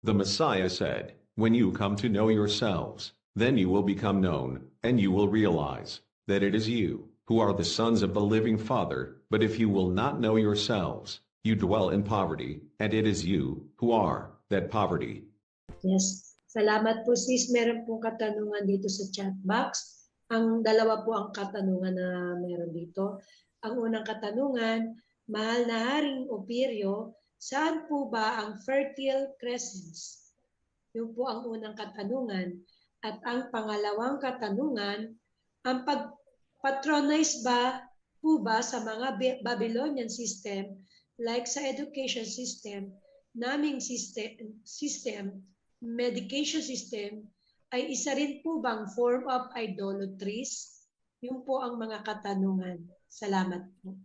The Messiah said, "When you come to know yourselves, then you will become known, and you will realize that it is you who are the sons of the living Father. But if you will not know yourselves, you dwell in poverty, and it is you who are that poverty." Yes. Salamat po sis. Meron pong katanungan dito sa chat box. Ang dalawa po ang katanungan na meron dito. Ang unang katanungan, mahal na Haring Opiryo, saan po ba ang Fertile Crescents? Yun po ang unang katanungan. At ang pangalawang katanungan, ang pag-patronize ba po ba sa mga Babylonian system like sa education system, naming system, medication system, ay isa rin po bang form of idolatries? Yun po ang mga katanungan. Salamat po.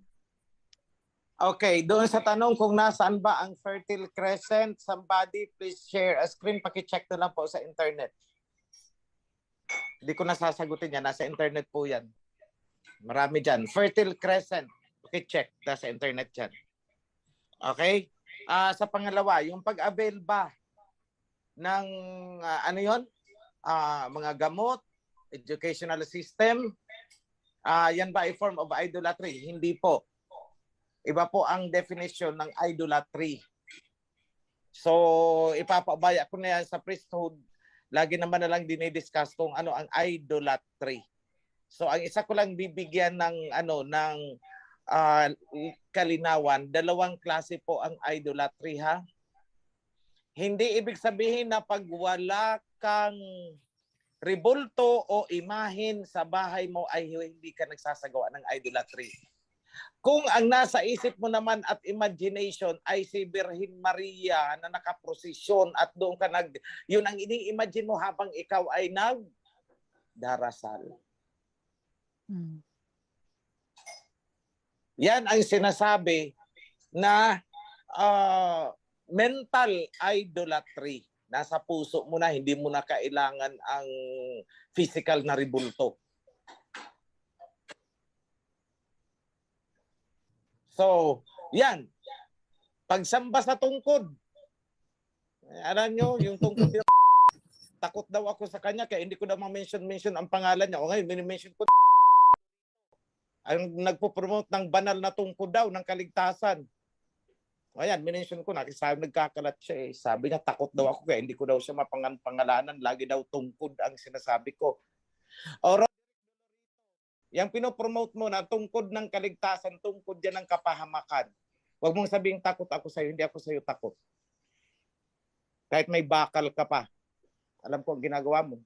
Okay, doon sa tanong kung nasaan ba ang Fertile Crescent, somebody please share a screen. Paki-check na lang po sa internet. Hindi ko nasasagutin yan. Nasa internet po yan. Marami dyan. Fertile Crescent. Paki-check. Nasa internet dyan. Okay? Sa pangalawa, yung pag-avail ba ng ano yon? Mga gamot, educational system, yan ba ay form of idolatry? Hindi po. Iba po ang definition ng idolatry. So, ipapabaya ko na yan sa priesthood. Lagi naman na lang dinidiscuss kung ano ang idolatry. So, ang isa ko lang bibigyan ng kalinawan, dalawang klase po ang idolatry, ha? Hindi ibig sabihin na pag wala kang rebulto o imahin sa bahay mo ay hindi ka nagsasagawa ng idolatry. Kung ang nasa isip mo naman at imagination ay si Birhen Maria na nakaprosesyon at doon ka yun ang ini-imagine mo habang ikaw ay nagdarasal. Yan ang sinasabi na mental idolatry. Nasa puso mo na, hindi mo na kailangan ang physical na rebulto. So, yan. Pagsamba sa tungkod. Alam nyo, yung tungkod niya, takot daw ako sa kanya kaya hindi ko na ma-mention ang pangalan niya. O ngayon, mini-mention ko ang nagpo-promote ng banal na tungkod daw ng kaligtasan. Ayan, minention ko na, sabi nagkakalat siya eh. Sabi niya, takot daw ako kaya hindi ko daw siya mapangalanan. Lagi daw tungkod ang sinasabi ko. O, yung pinopromote mo na tungkod ng kaligtasan, tungkod yan ng kapahamakan. Huwag mong sabihing takot ako sa'yo, hindi ako sa'yo takot. Kahit may bakal ka pa. Alam ko ang ginagawa mo.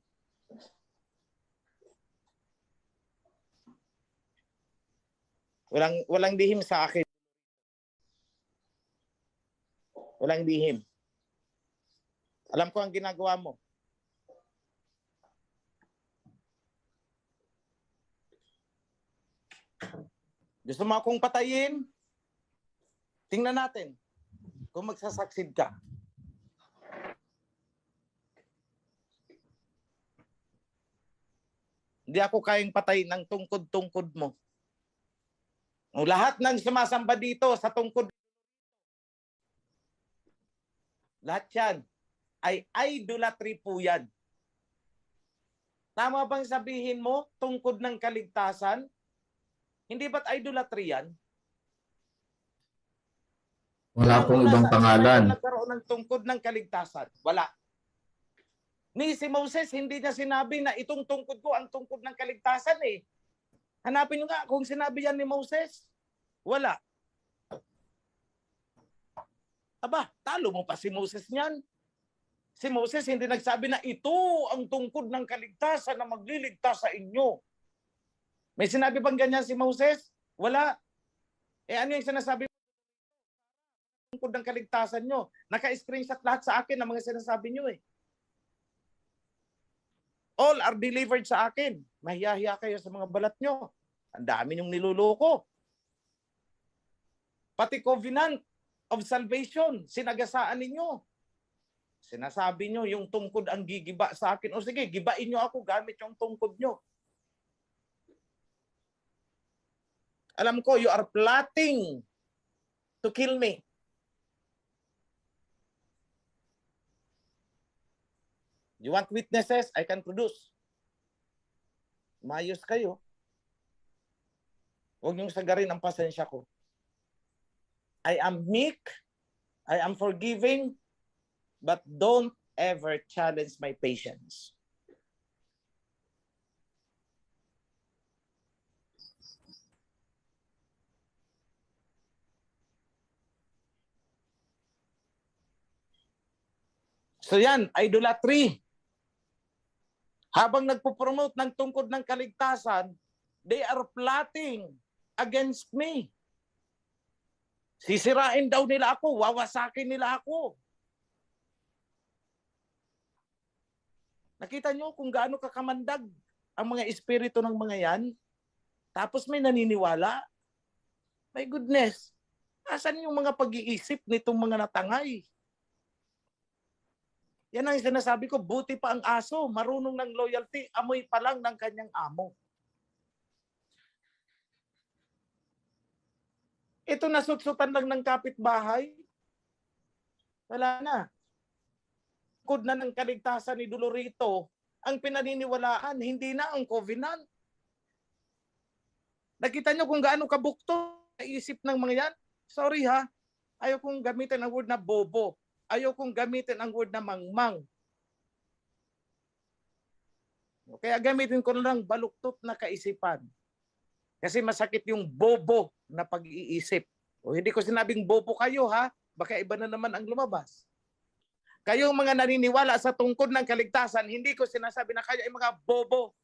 Walang lihim sa akin. Walang lihim. Alam ko ang ginagawa mo. Gusto mo akong patayin? Tingnan natin kung magsasucceed ka. Hindi ako kayang patayin ng tungkod-tungkod mo. O lahat ng sumasamba dito sa tungkod, lahat yan ay idolatry po yan. Tama bang sabihin mo, tungkod ng kaligtasan? Hindi ba't idolatry yan? Wala pong ibang pangalan. Nagkaroon ng tungkod ng kaligtasan. Wala. Ni si Moses, hindi niya sinabi na itong tungkod ko ang tungkod ng kaligtasan eh. Hanapin nyo nga kung sinabi yan ni Moses. Wala. Aba, talo mo pa si Moses niyan. Si Moses hindi nagsabi na ito ang tungkod ng kaligtasan na magliligtas sa inyo. May sinabi bang ganyan si Moses? Wala. Eh ano yung sinasabi mo? Tungkod ng kaligtasan nyo. Naka-screenshot lahat sa akin ang mga sinasabi nyo eh. All are delivered sa akin. Mahiyahiya kayo sa mga balat nyo. Ang dami nyong niluloko. Pati covenant of salvation, sinagasaan ninyo. Sinasabi nyo, yung tungkod ang gigiba sa akin. O sige, gibain nyo ako gamit yung tungkod nyo. Alam ko, you are plotting to kill me. You want witnesses? I can produce. Mayos kayo. Huwag niyong sagarin ang pasensya ko. I am meek, I am forgiving, but don't ever challenge my patience. So yan, idolatry. Habang nagpo-promote ng tungkod ng kaligtasan, they are plotting against me. Sisirain daw nila ako, wawasakin nila ako. Nakita nyo kung gaano kakamandag ang mga espiritu ng mga yan? Tapos may naniniwala? My goodness, asan yung mga pag-iisip nitong mga natangay? Yan ang sinasabi ko, buti pa ang aso, marunong ng loyalty, amoy pa lang ng kanyang amo. Ito nasutsutan lang ng kapitbahay. Wala na. Kud na ng kaligtasan ni Dolorito, ang pinaniniwalaan, hindi na ang covenant. Nakita nyo kung gaano kabukto sa isip ng mga yan? Sorry ha, ayaw kong gamitin ang word na bobo. Ayaw kong gamitin ang word na mangmang. Kaya gamitin ko lang baluktot na kaisipan. Kasi masakit yung bobo na pag-iisip. O hindi ko sinabing bobo kayo ha, baka iba na naman ang lumabas. Kayong mga naniniwala sa tungkod ng kaligtasan, hindi ko sinasabi na kayo ay mga bobo.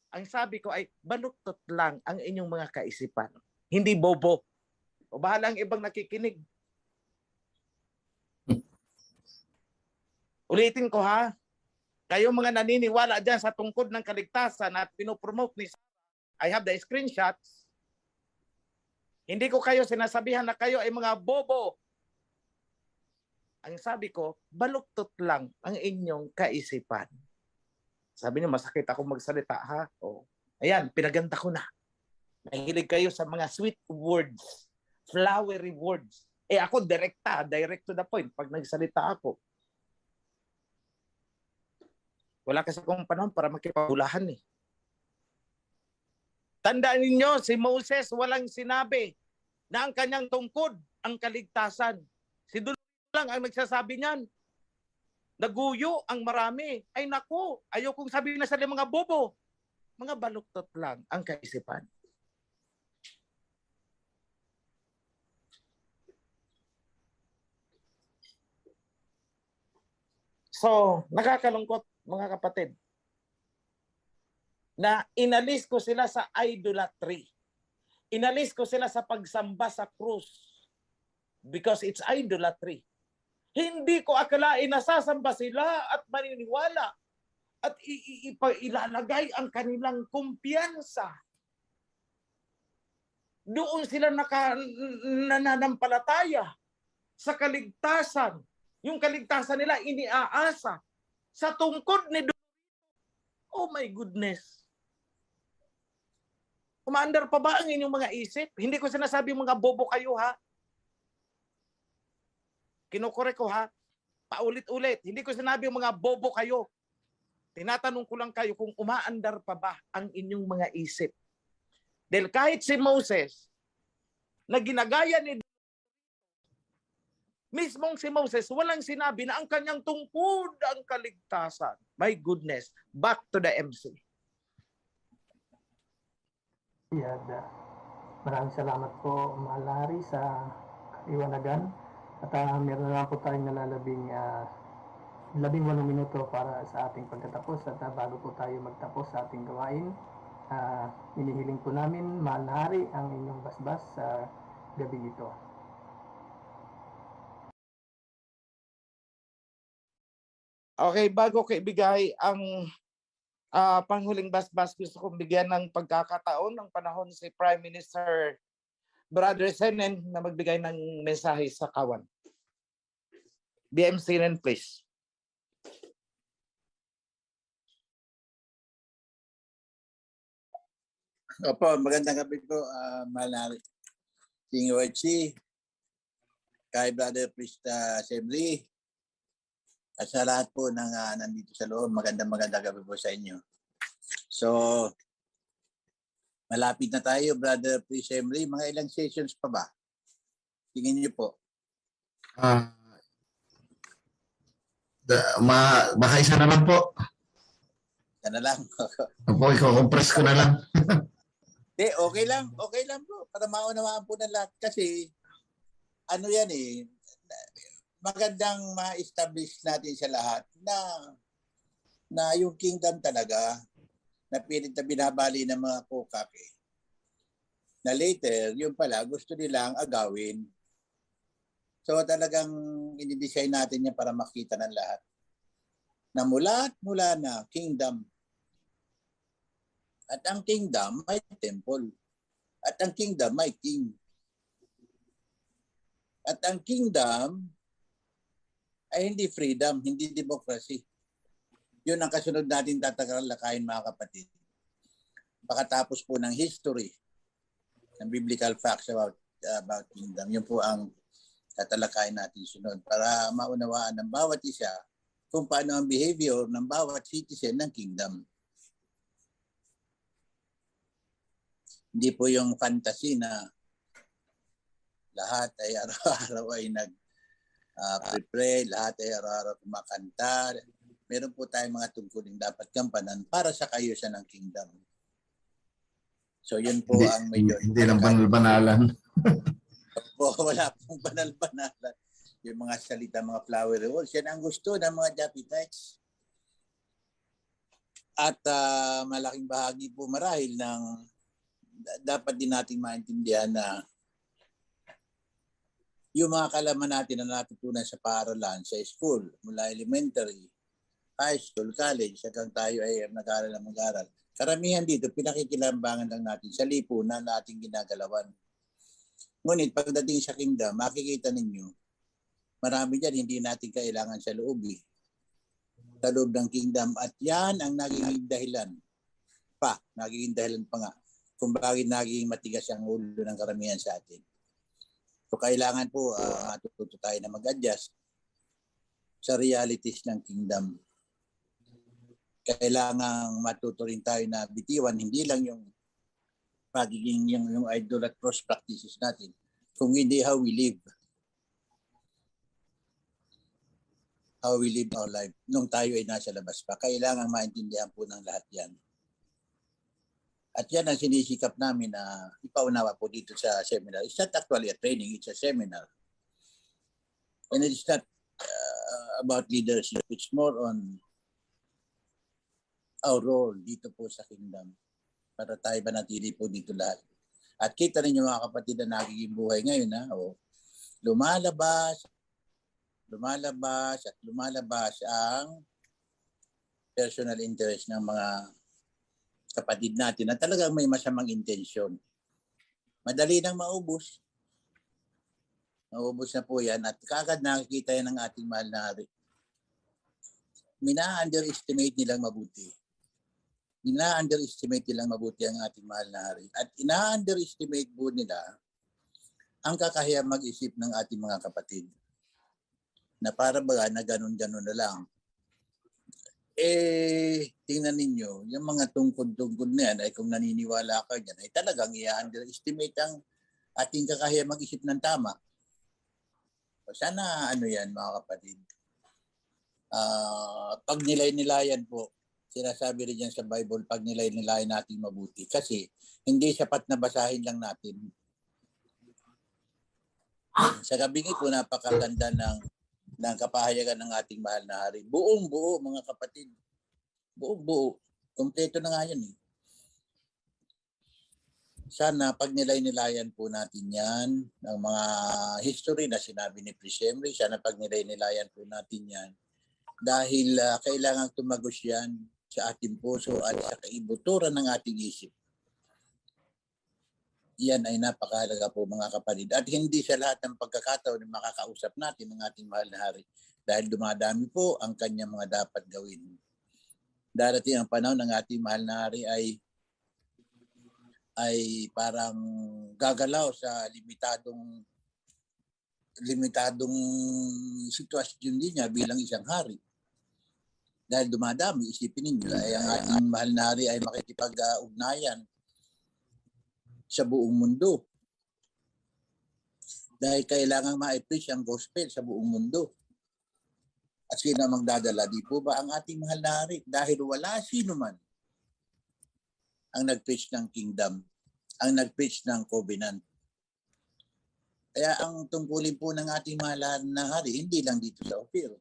Ang sabi ko ay baluktot lang ang inyong mga kaisipan. Hindi bobo. O bahala ang ibang nakikinig. Ulitin ko ha, kayong mga naniniwala dyan sa tungkod ng kaligtasan at pinopromote ni Sarah, I have the screenshots. Hindi ko kayo sinasabihan na kayo ay mga bobo. Ang sabi ko, baluktot lang ang inyong kaisipan. Sabi niyo, masakit ako magsalita ha. O, ayan, pinaganda ko na. Mahilig kayo sa mga sweet words, flowery words. Ako direct to the point pag nagsalita ako. Wala kasi akong panahon para makipagulahan eh. Tandaan ninyo, si Moses walang sinabi na ang kanyang tungkod ang kaligtasan. Si Dolorito lang ang nagsasabi niyan. Naguyo ang marami. Ay naku, ayaw kong sabihin na sa mga bobo. Mga baluktot lang ang kaisipan. So, nakakalungkot mga kapatid, na inalis ko sila sa idolatry. Inalis ko sila sa pagsamba sa krus because it's idolatry. Hindi ko akalain na sasamba sila at maniniwala at ilalagay ang kanilang kumpiyansa. Doon sila nananampalataya sa kaligtasan. Yung kaligtasan nila iniaasa sa tungkod ni Dolorito. Oh my goodness. Umaandar pa ba ang inyong mga isip? Hindi ko sinasabi mga bobo kayo ha. Kinukore ko ha. Paulit-ulit. Hindi ko sinabi mga bobo kayo. Tinatanong ko lang kayo kung umaandar pa ba ang inyong mga isip. Dahil kahit si Moses, na ginagaya ni mismong si Moses, walang sinabi na ang kanyang tungkod ang kaligtasan. My goodness. Back to the MC. Maraming salamat po, Mahal na Hari, sa kaliwanagan. At meron na po tayong nalalabing 18 minuto para sa ating pagkatapos. At bago po tayo magtapos sa ating gawain, inihiling po namin, Mahal na Hari, ang inyong basbas sa gabi ito. Okay, bago ko ibigay ang panghuling basbas, gusto kong bigyan ng pagkakataon ng panahon si Prime Minister Brother Senen na magbigay ng mensahe sa kawan. BM Senen, please. Opo, magandang gabi po, Mahal na Hari. King Oichi, kay Brother Priest Assembly, At sa lahat po ng nandito sa loob, magandang gabi po sa inyo. So, malapit na tayo, Brother Priest Emery. Mga ilang sessions pa ba? Tingin niyo po. Baka isa na lang po. Isa na lang. Opo, i-compress ko na lang. Okay lang. Okay lang po. Para maunawaan po ng lahat. Kasi, ano yan magandang ma-establish natin sa lahat na yung kingdom talaga na pilit na binabali ng mga kokak na later, yung pala, gusto nilang agawin. So talagang inidesign natin yan para makita ng lahat na mula na kingdom. At ang kingdom may temple. At ang kingdom may king. At ang kingdom ay hindi freedom, hindi democracy. Yun ang kasunod natin tatalakayin mga kapatid. Pagkatapos po ng history, ng biblical facts about kingdom, yun po ang tatalakayin natin sunod para maunawaan ng bawat isa kung paano ang behavior ng bawat citizen ng kingdom. Hindi po yung fantasy na lahat ay araw-araw ay prepare, lahat ay araw-araw kumakanta. Meron po tayong mga tungkulin dapat gampanan para sa kayusan ng kingdom. So yun po ang medyo... Hindi lang banal-banalan. Wala pong banal-banalan. Yung mga salita, mga flowery words, yan ang gusto ng mga Japitites. At malaking bahagi po marahil ng dapat din nating maintindihan na yung mga kalaman natin na natutunan sa paaralan, sa school, mula elementary, high school, college, hanggang tayo ay nag-aaral na mag-aaral. Karamihan dito, pinakikilambangan lang natin sa lipunan na ating ginagalawan. Ngunit pagdating sa kingdom, makikita ninyo, marami dyan hindi natin kailangan sa loob sa loob ng kingdom. At yan ang nagiging dahilan pa nga, kung bakit naging matigas ang ulo ng karamihan sa atin. So kailangan po matututo tayo na mag-adjust sa realities ng kingdom. Kailangan matuto rin tayo na bitiwan hindi lang yung pagiging yung idolatrous practices natin, kung hindi how we live. How we live our life nung tayo ay nasa labas pa. Kailangan maintindihan po ng lahat yan. At yan ang sinisikap namin na ipaunawa po dito sa seminar. It's not actually a training, it's a seminar. And it's not about leadership. It's more on our role dito po sa kingdom para tayo manatili po dito lahat. At kita rin yung mga kapatid na nagiging buhay ngayon lumalabas ang personal interest ng mga kapatid natin na talagang may masamang intensyon. Madali nang maubos. Maubos na po yan at kagad nakikita yan ng ating mahal na hari. Mina-underestimate nilang mabuti. Ina-underestimate nilang mabuti ang ating mahal na hari. At ina-underestimate po nila ang kakahiyang mag-isip ng ating mga kapatid. Na para baga na ganun-ganun na lang. Tingnan ninyo, yung mga tungkod-tungkod na yan ay kung naniniwala ka dyan, ay talagang i-underestimate ang ating kakahiyang mag-isip ng tama. So sana yan mga kapatid. Pag nilay-nilayan po, sinasabi rin yan sa Bible, pag nilay-nilayan natin mabuti. Kasi hindi sapat na basahin lang natin. Sa gabing ito, napakaganda ng kapahayagan ng ating mahal na hari. Buong-buo mga kapatid. Buong-buo. Kompleto na nga yan Sana pag nilay-nilayan po natin yan, ng mga history na sinabi ni Priest Emery, sana pag nilay-nilayan po natin yan. Dahil kailangan tumagos yan sa ating puso at sa kaibuturan ng ating isip. Yan ay napakahalaga po mga kapatid. At hindi sa lahat ng pagkakataon na makakausap natin ng ating mahal na hari. Dahil dumadami po ang kanyang mga dapat gawin. Darating ang panahon ng ating mahal na hari ay parang gagalaw sa limitadong sitwasyon din niya bilang isang hari. Dahil dumadami, isipin ninyo, ay ang ating mahal na hari ay makikipag-ugnayan sa buong mundo. Dahil kailangan ma-preach ang gospel sa buong mundo. At sino ang magdadala? Di po ba ang ating mahal na hari? Dahil wala sino man ang nag-preach ng kingdom, ang nag-preach ng covenant. Kaya ang tungkulin po ng ating mahal na hari, hindi lang dito sa Ophir.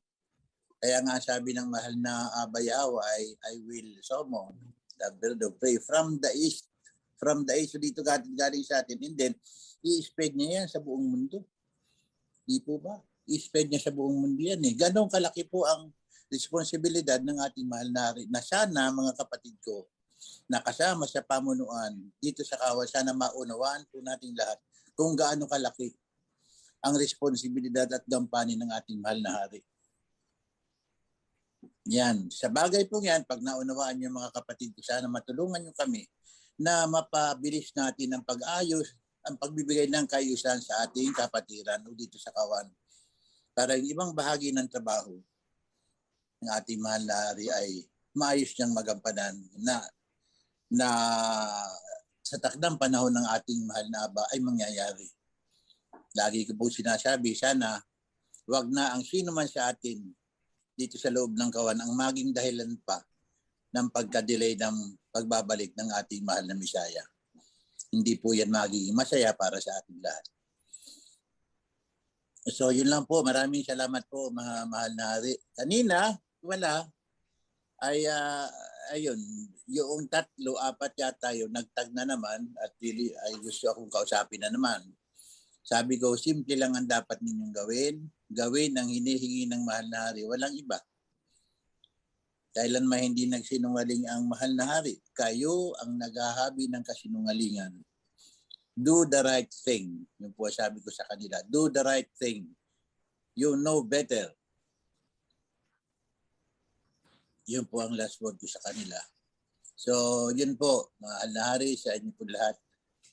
Kaya nga sabi ng mahal na Bayaw ay, I will summon the bird of prey from the east. From the east, so dito galing sa atin. And then, i-spread niya yan sa buong mundo. Di po ba? I-spread niya sa buong mundo yan eh. Ganong kalaki po ang responsibilidad ng ating mahal na hari na sana mga kapatid ko na kasama sa pamunuan dito sa Kawan, sana maunawaan po nating lahat kung gaano kalaki ang responsibilidad at gampanin ng ating mahal na hari. Yan. Sa bagay po yan, pag naunawaan niyo mga kapatid ko, sana matulungan niyo kami na mapabilis natin ang pag-ayos, ang pagbibigay ng kaayusan sa ating kapatiran o dito sa Kawan. Para yung ibang bahagi ng trabaho ng ating mahal na hari ay maayos niyang magampanan na sa takdang panahon ng ating mahal na Aba ay mangyayari. Lagi ko po sinasabi, sana wag na ang sino man sa atin dito sa loob ng Kawan ang maging dahilan pa ng pagka-delay ng pagbabalik ng ating mahal na Misaya. Hindi po yan magiging masaya para sa ating lahat. So yun lang po. Maraming salamat po, mahal na hari. Kanina, wala, ay ayun, yung 3, 4 yata yung nagtag na naman at really ay gusto akong kausapin na naman. Sabi ko, simple lang ang dapat ninyong gawin. Gawin ang hinihingi ng mahal na hari. Walang iba. Kailan hindi nagsinungaling ang mahal na hari? Kayo ang naghahabi ng kasinungalingan. Do the right thing. Yun po sabi ko sa kanila. Do the right thing. You know better. Yun po ang last word ko sa kanila. So, yun po, mahal na hari, sa inyo po lahat.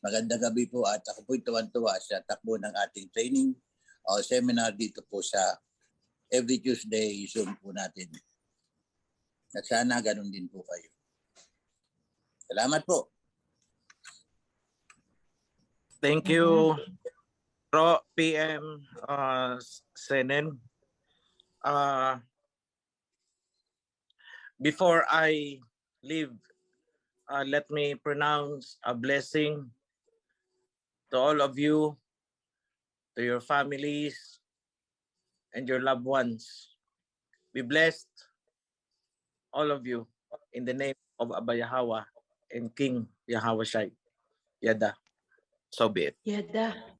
Magandang gabi po at ako po'y tuwan-tuwa sa takbo ng ating training o seminar dito po sa every Tuesday Zoom po natin. At sana ganun din po kayo. Salamat po. Thank you, Pro PM Senen. Before I leave, let me pronounce a blessing to all of you, to your families, and your loved ones. Be blessed, all of you, in the name of Abba Yahweh and King Yahweh Shai. Yada. So be it. Yada.